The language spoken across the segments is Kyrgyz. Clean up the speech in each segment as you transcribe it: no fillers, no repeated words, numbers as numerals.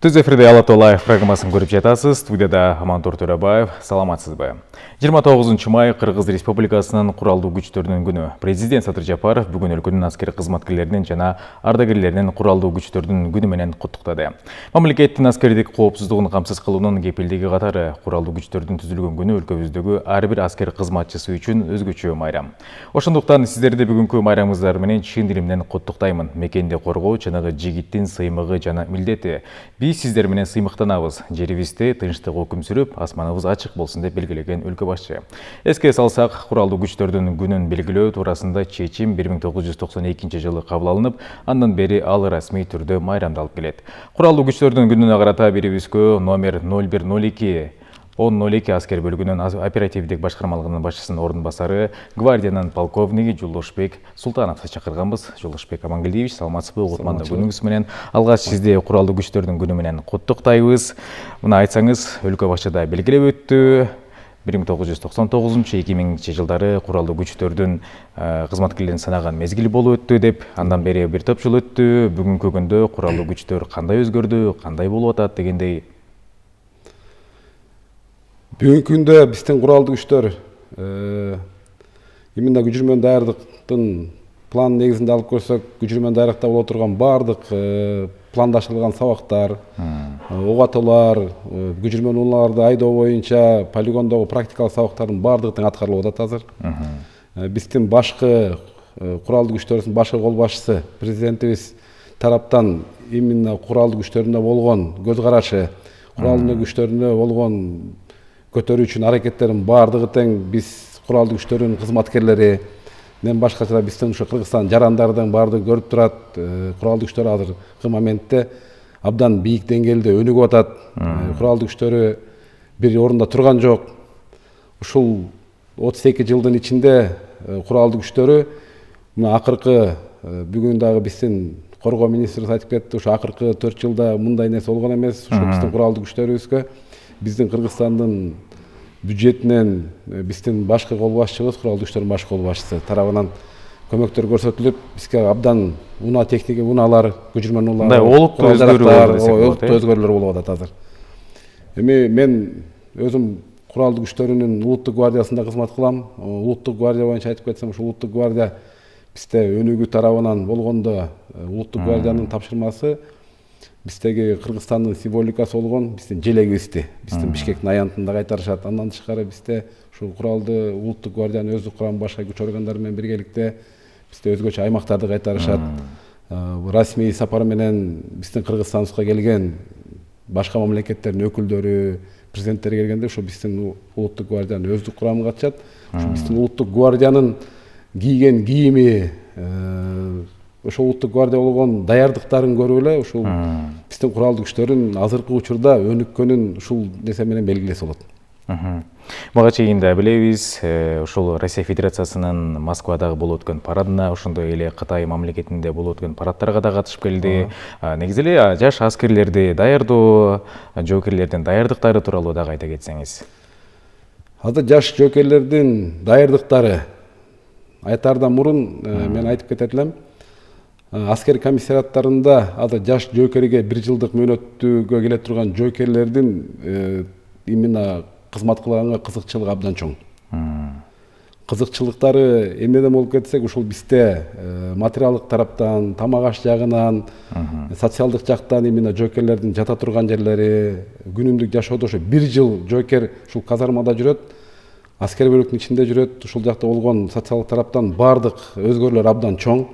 Түз эфирде Ала Толаев программасын көріп жатасыз. Студияда Амантур Төрөбаев. Саламатсыз бе? 29 май Кыргыз Республикасынын куралдуу күчтөрүнүн күнү. Президент Садыр Жапаров бүгүн өлкөнүн аскери кызматкерлеринин жана ардагерлеринин куралдуу күчтөрүнүн күнү менен куттуктады. Мамлекеттин аскердик коопсуздугун камсыз кылуунун кепилдиги катары куралдуу күчтөрдүн түзүлгөн күнү өлкөбүздөгү ар бир аскер кызматчысы үчүн өзгөчө майрам. Ошондуктан сиздерди бүгүнкү майрамыңыздар менен чын диlimden куттуктаймын. Мекенди коргоо чыныгы жигиттин сыймыгы жана милдети. Биз сиздер менен сыймыктанабыз. Жерибизде тынчтык өкүм сүрүп, асманыбыз ачык болсун деп белгилеген өлкө башчы. Эске салсак, куралдуу күчтөрдүн күнүн белгилөө туурасында чечим 1992 жылы кабыл алынып, андан бери ал расмий түрдө майрамдалып келет. Куралдуу күчтөрдүн күнүнө карата берибизгө номер 0102 1002 аскер бөлүгүнүн оперативдик башкармалыгынын башчысынын ордун басары гвардиянын полковниги Жолдошбек Султановду чакырганбыз. Жолдошбек Амангелдиевич, саламатсызбы? Кутмандуу күнүңүз менен. Алгач сизди куралдуу күчтөрдүн күнү менен куттуктайбыз. Мына айтсаңыз, өлкө башчыда белгилеп өттү. 1999-2000 жылдары куралдуу күчтөрдүн кызматкерлерин санаган мезгил болуп өттү деп, андан бери бир топ жыл өттү. Бүгүнкү күндө куралдуу күчтөр кандай өзгөрдү, кандай болуп атат дегендей. Бүгүнкү күндө биздин куралдуу күчтөр именно күчүрмөн даярдыктын план негизинде алып көрсөк, күчүрмөн даярдыкта боло турган баардык пландашылган сабактар, ок атуулар, күчүрмөн унааларды айдоо боюнча полигондогу практикалык сабактардын баардыгы тең аткарылып атат азыр. Биздин башкы куралдуу күчтөрүбүздүн башкы кол башчысы президентибиз тараптан именно куралдуу күчтөрүнө болгон көз карашы, куралдуу күчтөрүнө болгон көтөрүү үчүн аракеттердин баардыгы тең биз куралдуу күчтөрдүн кызматкерлери, мен башкача биздин ушу Кыргызстан жарандардын баардыгы көрүп турат. Куралдуу күчтөр азыркы моментте абдан бийик деңгээлде өнүгүп атат. Куралдуу күчтөрү бир орунда турган жок. Ушул 32 жылдын ичинде куралдуу күчтөрү мына акыркы бүгүн дагы биздин коргоо министрибиз айтып кетти, ушу акыркы 4 жылда мындай нерсе болгон эмес. Ушу биздин куралдуу күчтөрүбүзгө биздин Кыргызстандын бюджетинен биздин башкы кол башчыбыз, куралдуу күчтөрдүн башкы кол башчысы тарабынан көмөктөр көрсөтүлүп, бизге абдан унаа техника унаалар, күчүрмөн унаалар, олуттуу өзгөрүүлөр болуп атат азыр. Эми мен өзүм куралдуу күчтөрүнүн улуттук гвардиясында кызмат кылам. Улуттук гвардия боюнча айтып кетсем, ушу улуттук гвардия бизде өнүгүү тарабынан болгондо улуттук гвардиянын тапшырмасы биздеги Кыргызстандын символикасы болгон биздин желегибизди биздин Бишкектин аянтында кайтарышат. Андан тышкары бизде ушул куралды улуттук гвардиянын өздүк курамы башка күч органдары менен биргеликте бизде өзгөчө аймактарды кайтарышат. Расмий сапар менен биздин Кыргызстаныбызга келген башка мамлекеттердин өкүлдөрү, президенттери келгенде ушу биздин улуттук гвардиянын өздүк курамы катышат. Ушу биздин улуттук гвардиянын кийген кийими, ошол улуттук гвардия болгон даярдыктарын көрүп эле ушул биздин куралдуу күчтөрдүн азыркы учурда өнүккөнүн ушул нерсе менен белгилесе болот. Мага чейин да билебиз, ушул Россия Федерациясынын Москвадагы болуп өткөн парадына, ошондой эле Кытай мамлекетинде болуп өткөн парадтарга да катышып келди. Негизи эле жаш аскерлерди даярдоо, жоокерлердин даярдыктары тууралуу дагы айта кетсеңиз. Азыр жаш жоокерлердин даярдыктары айтаардан мурун мен айтып кетет элем. Аскер комиссариаттарында азыр жаш жоокерге 1 жылдык мөөнөттүгө келе турган жоокерлердин именно кызмат кылганга кызыкчылыгы абдан чоң. Кызыкчылыктары эмнеден болуп кетсек, ушул бизде материалдык тараптан, тамак аш жагынан, социалдык жактан именно жоокерлердин жата турган жерлери, күнүмдүк жашоодо ошо 1 жыл жоокер ушул казармада жүрөт, аскер бөлүктүн ичинде жүрөт. Ушул жакта болгон социалдык тараптан баардык өзгөрүүлөр абдан чоң.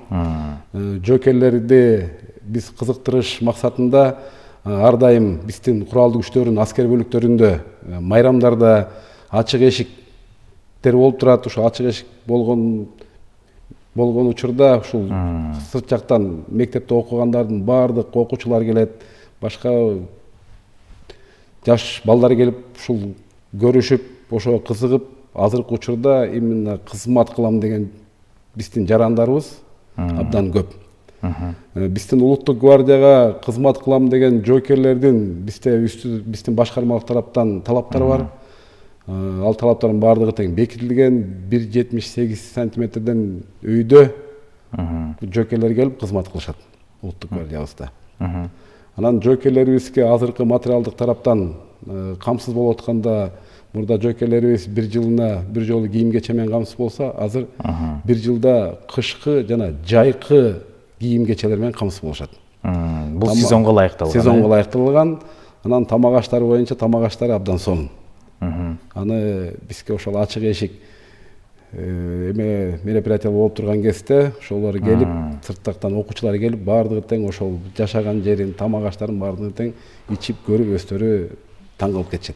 Жоокерлерди биз кызыктырыш максатында ар дайым биздин куралдуу күчтөрдүн аскер бөлүктөрүндө майрамдарда ачык эшиктер болуп турат. Ушул ачык эшик болгон учурда ушул сырт жактан мектепте окугандардын баардык окуучулар келет, башка жаш балдар келип ушул көрүшүп, ошого кызыгып, азыркы учурда именно кызмат кылам деген биздин жарандарыбыз абдан көп. Биздин улуттук гвардияга кызмат кылам деген жоокерлердин биздин башкармалык тараптан талаптары бар. Ал талаптардын баардыгы тең бекитилген. 1,78 сантиметрден өйдө жоокерлер келип кызмат кылышат улуттук гвардиябызда. Анан жойкерлерибизге азыркы материалдык тараптан камсыз болуп атканда, мурда жойкерлерибиз бир жылына бир жолу кийим кече менен камсыз болсо, азыр бир жылда кышкы жана жайкы кийим кечелер менен камсыз болушат. Бул сезонго ылайыкталган. Сезонго ылайыкталган. Анан тамак аштары боюнча тамак аштары абдан сонун. Аны бизге ошол ачык эшик мероприятие болуп турган кезде ошолор келип, сырттактан окуучулар келип, баардыгы тең ошол жашаган жерин, тамак аштарын баардыгын тең ичип көрүп, өздөрү таң калып кетишет.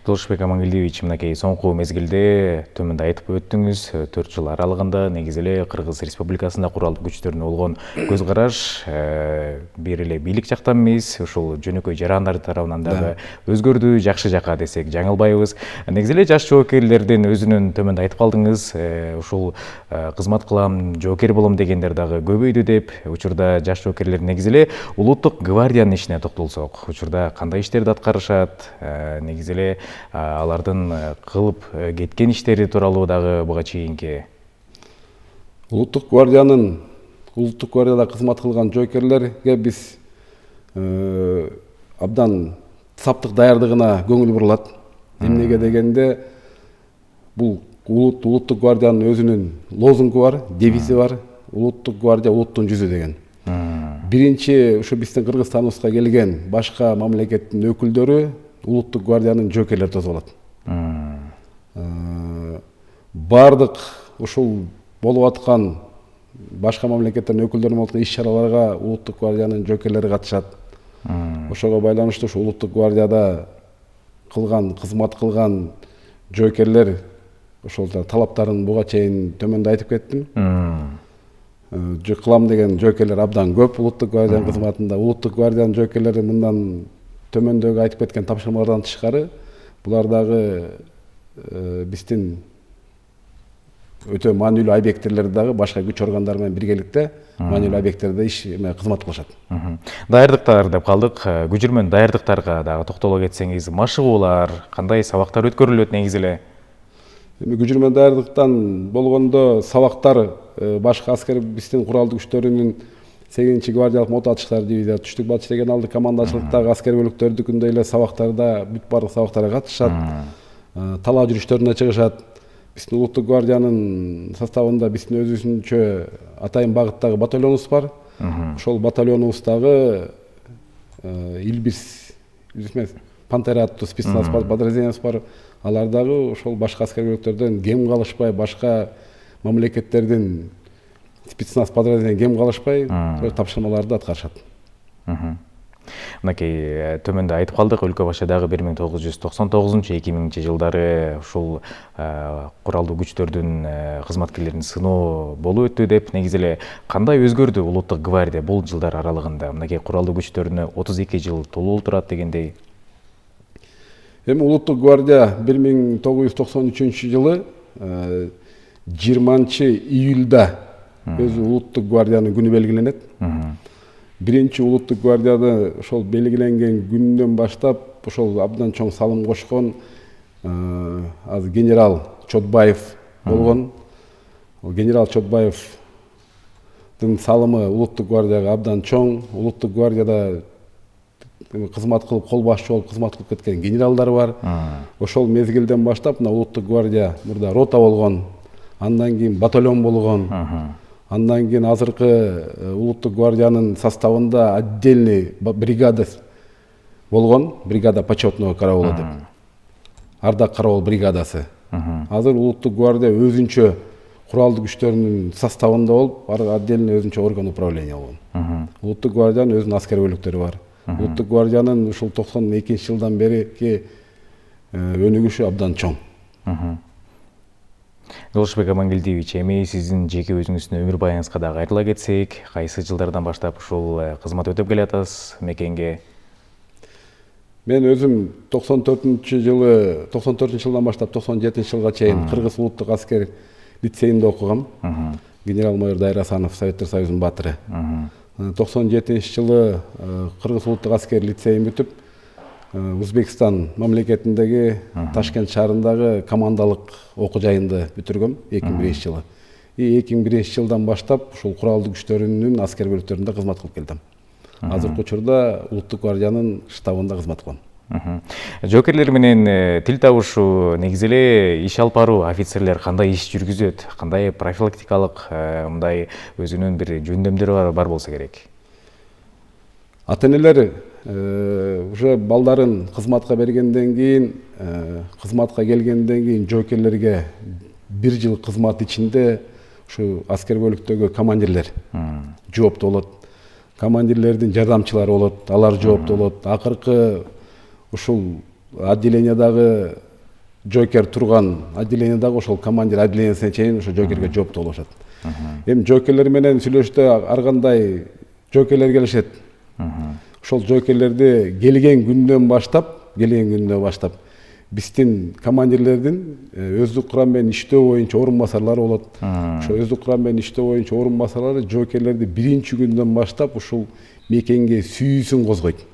Жолшбек Амангелдиевич, мынакей соңку мезгилде төмөндө айтып өттүңүз, 4 жыл аралыгында негизи эле Кыргыз Республикасында куралдуу күчтөрүнө болгон көз караш бир эле бийлик жактан эмес, ушул жөнөкөй жарандар тарабынан дагы өзгөрдү, жакшы жака десек жаңылбайбыз. Негизи эле жаш жоокерлердин өзүнүн төмөндө айтып калдыңыз, ушул кызмат кылам, жоокер болом дегендер дагы көбөйдү деп. Учурда жаш жоокерлер негизи эле улуттук гвардиянын ишине токтолсок, учурда кандай иштерди аткарышат, негизи эле алардын кылып кеткен иштери тууралуу дагы буга чейинки. Улуттук гвардияда кызмат кылган жоокерлерге биз абдан саптык даярдыгына көңүл бурулат. Эмнеге дегенде, бул улуттук гвардиянын өзүнүн лозунгу бар, девизи бар. Улуттук гвардия улуттун жүзү деген. Биринчи ушу биздин Кыргызстаныбызга келген башка мамлекеттин өкүлдөрү улуттук гвардиянын жоокерлери деп аталат. Бардык ушул болуп аткан башка мамлекеттердин өкүлдөрүнүн болуп аткан иш-чараларга улуттук гвардиянын жоокерлери катышат. Ошого байланыштуу ушу улуттук гвардияда кызмат кылган жоокерлер ошол талаптарын буга чейин төмөндө айтып кеттим. Кылам деген жоокерлер абдан көп улуттук гвардиянын кызматында. Улуттук гвардиянын жоокерлери мындан төмөндөгү айтып кеткен тапшырмалардан тышкары, булар дагы биздин өтө маанилүү объектилерди дагы башка күч органдары менен биргеликте маанилүү объекттерде кызмат кылышат. Даярдыктар деп калдык. Күчүрмөн даярдыктарга дагы токтоло кетсеңиз, машыгуулар, кандай сабактар өткөрүлөт негизи эле? Күчүрмөн даярдыктан болгондо сабактар башка аскер биздин куралдуу күчтөрүнүн 8-чи гвардиялык мото атыштар дивизия, түштүк батыш регионалдык командачылыктагы аскер бөлүктөрдүкүндөй эле сабактарда бүт бардык сабактарга катышат. Талаа жүрүштөрүнө чыгышат. Биздин улуттук гвардиянын составында биздин өзүбүзчө атайын багыттагы батальонубуз бар. Ошол батальонубуздагы Илбирс Пантера аттуу спецназ подразделениябыз бар. Алар дагы ошол башка аскер бөлүктөрдөн кем калышпай, башка мамлекеттердин спецназ подразделенияларынан кем калышпай тапшырмаларды аткарышат. Мынакей төмөндө айтып калдык, өлкө башыдагы 1999-2000 жылдары ушул куралдуу күчтөрдүн кызматкерлеринин сыноо болуп өттү деп. Негизи эле кандай өзгөрдү улуттук гвардия бул жылдар аралыгында? Мынакей куралдуу күчтөрүнө 32 жыл толуп турат дегендей. Эми улуттук гвардия 1993 жылы 20-июлда өзү улуттук гвардиянын күнү белгиленет. Биринчи улуттук гвардияда ошол белгиленген күндөн баштап ошол абдан чоң салым кошкон азыр генерал Чотбаев болгон. Генерал Чотбаевдин салымы улуттук гвардияга абдан чоң. Улуттук гвардияда кызмат кылып, кол башчы болуп кызмат кылып кеткен генералдар бар. Ошол мезгилден баштап мына улуттук гвардия мурда рота болгон, андан кийин батальон болгон. Андан кийин азыркы улуттук гвардиянын составында отдельный бригада болгон, бригада почетного караула деп. Ардак караул бригадасы. Азыр улуттук гвардия өзүнчө куралдуу күчтөрүнүн составында болуп, отдельный өзүнчө орган управления болгон. Улуттук гвардиянын өзүнүн аскер бөлүктөрү бар. Улуттук гвардиянын ушул 92 жылдан берки өнүгүшү абдан чоң. Жолшбек Амангелдиевич, эми сиздин жеке өзүңүздүн өмүр баяңыңызга дагы кайрыла кетсек, кайсы жылдардан баштап ушул кызмат өтөп келатасыз мекенге? Мен өзүм 94 жылдан баштап 97 жылга чейин Кыргыз улуттук аскер лицейинде окугам. Генерал-майор Дайыр Асанов, Советтер Союзунун баатыры. 97 жылы Кыргыз улуттук аскер лицейин бүтүп, Өзбекстан мамлекетиндеги Ташкент шаарындагы командалык окуу жайында бүтүргөм 2001 жылы. 2001 жылдан баштап ушул куралдуу күчтөрүнүн аскер бөлүктөрүндө кызмат кылып келдим. азыркы учурда улуттук гвардиянын штабында кызмат кылам. Жокерлер менен тил табышуу, негизи эле иш алып баруу, офицерлер кандай иш жүргүзөт, кандай профилактикалык мындай өзүнүн бир жөндөмдөрү бар болсо керек. Ата энелер уже балдарын кызматка бергенден кийин, кызматка келгенден кийин жоокерлерге 1 жыл кызмат ичинде ушу аскер бөлүктөгү командирлер жооптуу болот. Командирлердин жардамчылары болот, алар жооптуу болот. Акыркы ушул отделениядагы жоокер турган отделениядагы ошол командир отделениясына чейин ошо жоокерге жооптуу болушат. Эми жоокерлер менен сүйлөшүүдө ар кандай жоокерлер келишет. Ошол жоокерлерди келген күндөн баштап биздин командирлердин өздүк курам менен иштөө боюнча орун басарлары болот. Ошо өздүк курам менен иштөө боюнча орун басарлары жоокерлерди 1-чи күндөн баштап ушул мекенге сүйүүсүн козгойт.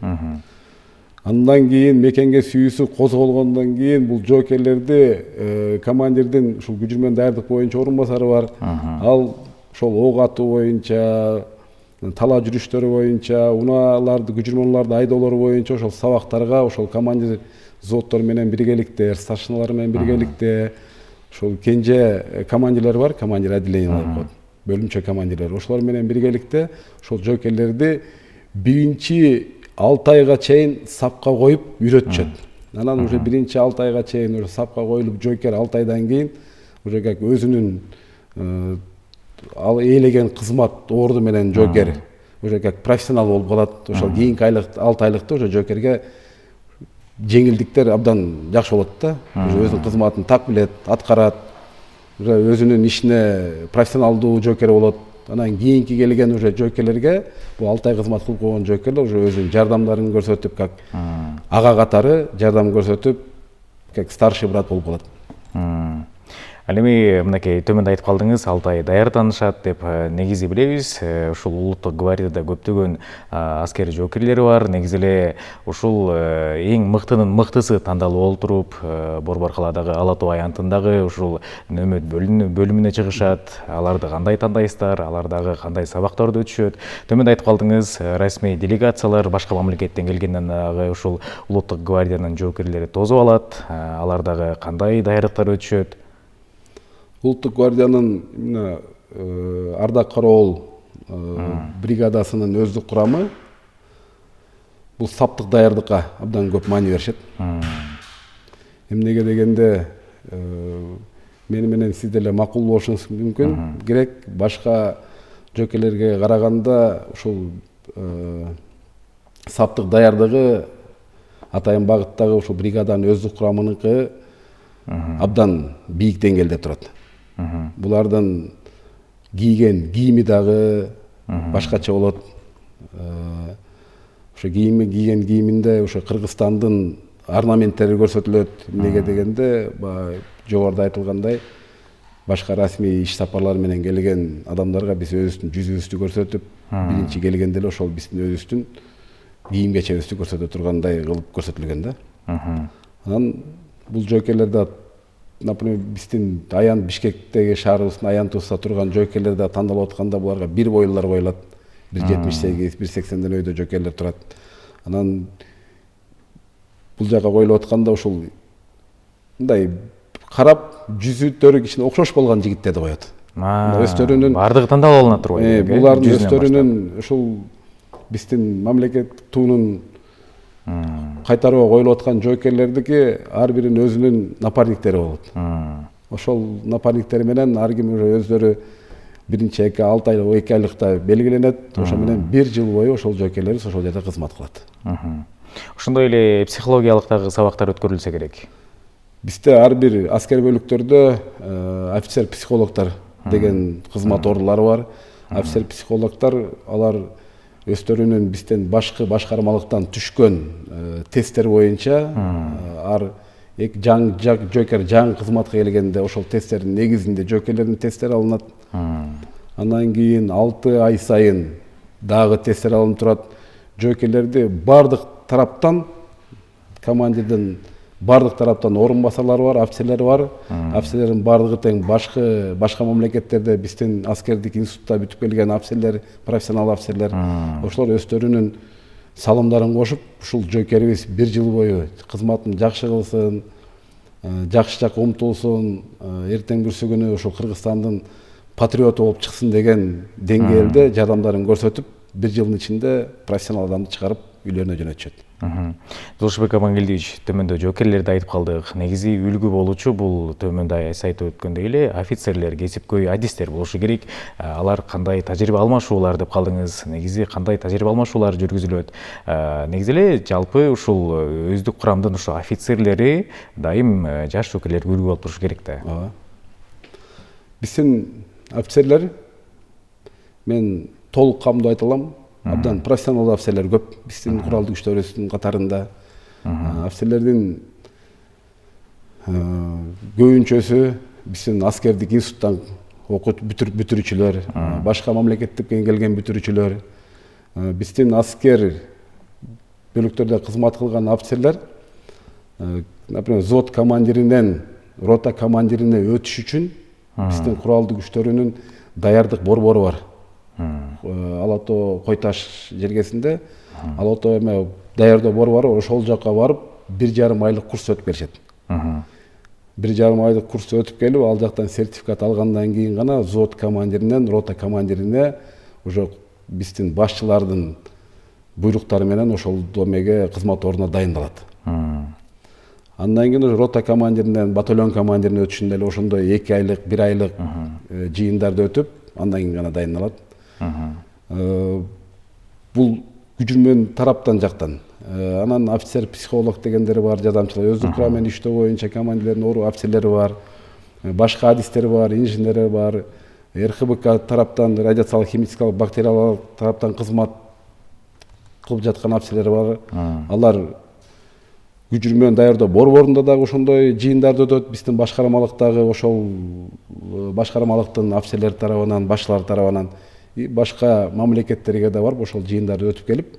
Андан кийин мекенге сүйүүсү козголгондон кийин бул жоокерлерди командирдин ушул күжүрмөн даярдык боюнча орун басары бар. Ал ошол ок атуу боюнча, талаа жүрүштөрү боюнча, унааларды, күжүрмөнлөрдү айдоолору боюнча ошол сабактарга ошол командир взводдор менен биргеликте, старшиналар менен биргеликте, ошол кенже командирлер бар, командир отделениялар коет, бөлүмчө командирлер. Ошолор менен биргеликте ошол жоокерлерди 1-6 айга чейин сапка коюп үйрөтүшөт. Анан уже 1-6 айга чейин уже сапка коюлуп жоокер 6 айдан кийин уже как өзүнүн ал ээлеген кызмат орду менен жоокер уже как профессионал болуп калат. Ошол кийинки 6 айлыкта уже жоокерге жеңилдиктер абдан жакшы болот да. Уже өзүнүн кызматын так билет, аткарат. Уже өзүнүн ишине профессионалдуу жоокер болот. Анан кийинки келген уже жоокерлерге бул 6 ай кызмат кылып койгон жоокерлер уже өзүнүн жардамдарын көрсөтүп, как ага катары жардам көрсөтүп, как старший брат болуп калат. Ал эми мынакей төмөндө айтып калдыңыз, 6 ай даярданышат деп. Негизи билебиз, ушул улуттук гвардияда көптөгөн аскер жоокерлери бар. Негизи эле ушул эң мыктынын мыктысы тандалып олтуруп, Борбор калаадагы Ала Тоо аянтындагы ушул нөмөт бөлүмүнө чыгышат. Аларды кандай тандайсыздар, алар дагы кандай сабактарды өтүшөт. Төмөндө айтып калдыңыз, расмий делегациялар башка мамлекеттен келгенден дагы ушул улуттук гвардиянын жоокерлери тосуп алат. Алар дагы кандай даярдыктар өтүшөт? Улуттук гвардиянын ардак кароол бригадасынын өздүк курамы бул саптык даярдыкка абдан көп маани беришет. Эмнеге дегенде мени менен сиз деле макул болушуңуз мүмкүн. Керек башка жоокерлерге караганда ушул саптык даярдыгы атайын багыттагы ушул бригаданын өздүк курамыныкы абдан бийик деңгээлде турат. Булардын кийген кийими дагы башкача болот. Ошо кийген кийиминде ошо Кыргызстандын орнаменттери көрсөтүлөт. Эмнеге дегенде, жогоруда айтылгандай, башка расмий иш сапарлар менен келген адамдарга биз өзүбүздүн жүзүбүздү көрсөтүп, биринчи келгенде эле ошол биздин өзүбүздүн кийим кечебизди көрсөтө тургандай кылып көрсөтүлгөн да. Анан бул жоокерлерде, например, биздин Бишкектеги шаарыбыздын аянтыбызда турган жоокерлер да тандалып атканда буларга бир бойлуулар коюлат. 1.78, 1.80ден өйдө жоокерлер турат. Анан бул жака коюлуп атканда ушул мындай карап жүзүттөрү кичине окшош болгон жигиттерди коет. Өздөрүнүн бардыгы тандалып алынат турбайбы? Булардын өздөрүнүн ушул биздин мамлекет туунун кайтарууга коюлуп аткан жоокерлердики ар биринин өзүнүн напарниктери болот. Ошол напарниктери менен ар ким уже өздөрү 1-6 айлык, 2 айлыкта белгиленет. Ошо менен 1 жыл бою ошол жоокерлер ошол жерде кызмат кылат. Ошондой эле психологиялык дагы сабактар өткөрүлсө керек. Бизде ар бир аскер бөлүктөрдө офицер психологдор деген кызмат ордулары бар. Офицер психологдор алар өздөрүнүн бизден башкы башкармалыктан түшкөн тесттер боюнча ар жоокер жаңы кызматка келгенде ошол тесттердин негизинде жоокерлердин тесттери алынат. Андан кийин 6 ай сайын дагы тесттер алынып турат. Жоокерлерди бардык тараптан, командирдин бардык тараптан орун басарлары бар, офицерлер бар. Офицерлердин бардыгы тең башка мамлекеттерде биздин аскердик институтта бүтүп келген офицерлер, профессионал офицерлер. Ошолор өздөрүнүн салымдарын кошуп, ушул жоокерибиз 1 жыл бою кызматын жакшы кылсын, жакшы жакка умтулсун, эртеңгүсү күнү ушул Кыргызстандын патриоту болуп чыксын деген деңгээлде жардамдарын көрсөтүп, 1 жылдын ичинде профессионал адамды чыгарып үйлөрүнө жөнөтүшөт. Жолшобек Амангелдиевич, төмөндө жоокерлерди айтып калдык. Негизи үлгү болуучу бул төмөндө айтып өткөндөй эле офицерлер, кесипкөй адистер болушу керек. Алар кандай тажрыйба алмашуулар деп калдыңыз. Негизи кандай тажрыйба алмашуулар жүргүзүлөт? Негизи эле жалпы ушул өздүк курамдын ушу офицерлери дайым жаш жоокерлерге үлгү болуп турушу керек да. Биздин офицерлер, мен толук камдуу айта алам, абдан профессионал офицерлер көп биздин куралдуу күчтөрүбүздүн катарында. Офицерлердин көбүнчөсү биздин аскердик институттан бүтүрүүчүлөр, башка мамлекеттен келген бүтүрүүчүлөр. Биздин аскер бөлүктөрдө кызмат кылган офицерлер, например, взвод командиринен рота командирине өтүш үчүн биздин куралдуу күчтөрүнүн даярдык борбору бар. Алато Койташ жергесинде Алато эме даярдоо борбору, ошол жака барып 1,5 айлык курс өтүп келишет. 1,5 айлык курс өтүп келип, ал жактан сертификат алгандан кийин гана взвод командиринен рота командирине уже биздин башчылардын буйруктары менен ошол домеге кызмат ордуна дайындалат. Андан кийин уже рота командиринен батальон командирине өтүшүндө эле ошондой 2 айлык, 1 айлык жыйындарды өтүп, андан кийин гана дайындалат. Бул күчүрмөн тараптан жактан. Анан офицер психолог дегендери бар, жардамчылар, өздүк курам менен иштөө боюнча командирлердин ору офицерлери бар, башка адистер бар, инженерлер бар, РХБК тараптан, радиациялык, химическалык, бактериялык тараптан кызмат кылып жаткан офицерлер бар. Алар күчүрмөн даярдоо борборунда дагы ошондой жыйындарды өтөт. Биздин башкармалыктагы ошол башкармалыктын офицерлери тарабынан, башчылар тарабынан башка мамлекеттерге да барып ошол жыйындарды өтүп келип,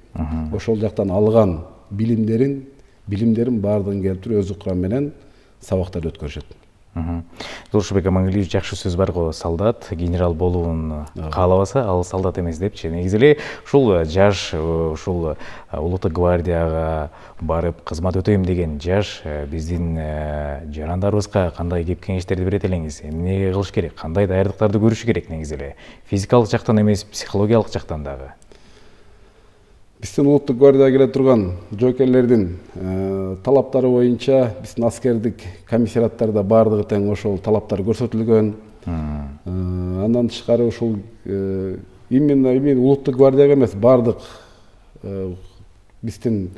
ошол жактан алган билимдерин баардыгын келтирип өздүк курам менен сабактарды өткөрүшөт. Жолшобек Амангелдиевич, жакшы сөз бар го, солдат генерал болуун каалабаса, ал солдат эмес депчи. Негизи эле ушул жаш, ушул улуттук гвардияга барып кызмат өтөйм деген жаш биздин жарандарыбызга кандай кеп кеңештерди берет элеңиз? Эмне кылыш керек? Кандай даярдыктарды көрүшү керек негизи эле? Физикалык жактан эмес, психологиялык жактан дагы. Биздин улуттук гвардияга келе турган жоокерлердин талаптары боюнча биздин аскердик комиссариаттарда баардыгы тең ошол талаптар көрсөтүлгөн. Андан тышкары ушул именно улуттук гвардияга эмес, баардык биздин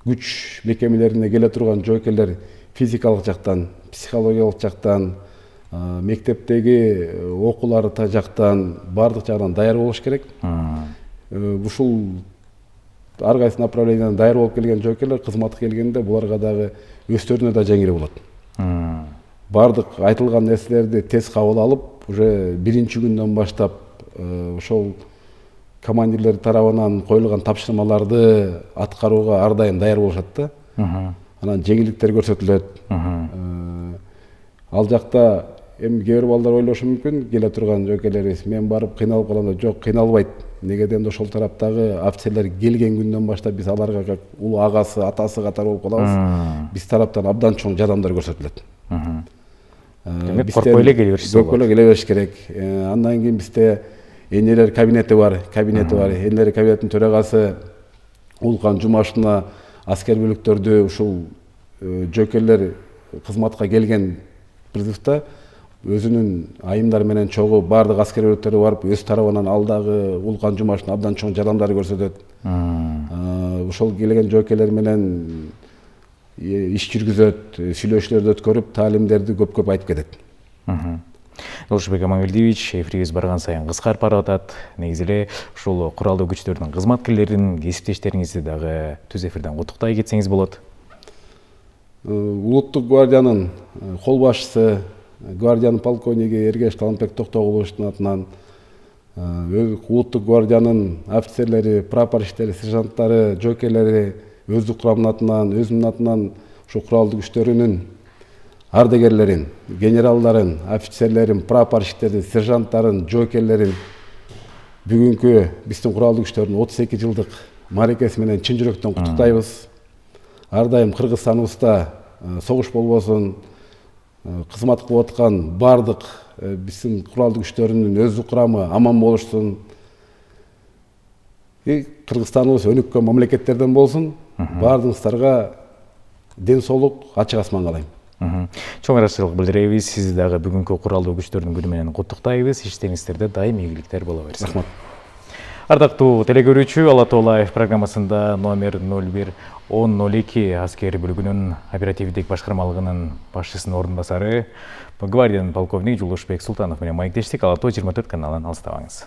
күч мекемелерине келе турган жоокерлер физикалык жактан, психологиялык жактан, мектептеги окуулары жактан баардык жагынан даяр болуш керек. Ушул ар кайсы направлениядан даяр болуп келген жоокерлер кызматка келгенде буларга дагы өздөрүнө да жеңил болот. Баардык айтылган нерселерди тез кабыл алып, уже 1-чи күндөн баштап ошол командирлер тарабынан коюлган тапшырмаларды аткарууга ар дайым даяр болушат да. Анан жеңилдиктер көрсөтүлөт. Ал жакта эми кээ бир балдар ойлошу мүмкүн, келе турган жоокерлерибиз, мен барып кыйналып калам деп, жок, кыйналбайт. Неге дегенде ошол тараптагы офицерлер келген күндөн баштап биз аларга как улуу агасы, атасы катары болуп калабыз. Биз тараптан абдан чоң жардамдар көрсөтүлөт. Демек, коркпой эле келе беришсе болот. Коркпой эле келе бериш керек. Андан кийин бизде энелер кабинети бар. Энелер кабинетинин төрагасы Улкан Жумашевна аскер бөлүктөрдү ушул жоокерлер кызматка келген призывда өзүнүн айымдары менен чогуу баардык аскер бөлүктөрү барып, өз тарабынан алдагы Улкан Жумашевна абдан чоң жардамдар көрсөтөт. Ошол келген жоокерлер менен иш жүргүзөт, сүйлөшүүлөрдү өткөрүп, таалимдерди көп айтып кетет. Жолшобек Амангелдиевич, эфирибиз барган сайын кыскарып барып атат. Негизи эле ушул куралдуу күчтөрдүн кызматкерлерин, кесиптештериңизди дагы түз эфирден куттуктай кетсеңиз болот. Улуттук гвардиянын кол башчысы, гвардиянын полковниги Эргеш Талантбек Токтогуловичтин атынан, улуттук гвардиянын офицерлери, прапорщиктери, сержанттары, жоокерлери, өздүк курамдын атынан, өзүмдүн атынан ушу куралдуу күчтөрүнүн ардагерлерин, генералдарын, офицерлерин, прапорщиктерин, сержанттарын, жоокерлерин бүгүнкү биздин куралдуу күчтөрдүн 32 жылдык мааракеси менен чын жүрөктөн куттуктайбыз. Ар дайым Кыргызстаныбызда согуш болбосун, кызмат кылып аткан бардык биздин куралдуу күчтөрүнүн өздүк курамы аман болушсун. Кыргызстаныбыз өнүккөн мамлекеттерден болсун. Бардыгыңыздарга ден соолук, ачык асман каалайм. Чоң ыраазычылык билдиребиз. Сизди дагы бүгүнкү куралдуу күчтөрдүн күнү менен куттуктайбыз. Иштериңиздерде дайым ийгиликтер боло берсин. Рахмат. Ардактуу телекөрүүчү, Ала Тоо Лайв программасында номер 01-1002 аскер бөлүгүнүн оперативдик башкармалыгынын башчысынын ордун басары гвардиянын полковник Жулушбек Султанов менен маектештик. Ала Тоо 24 каналын алыстабаңыз.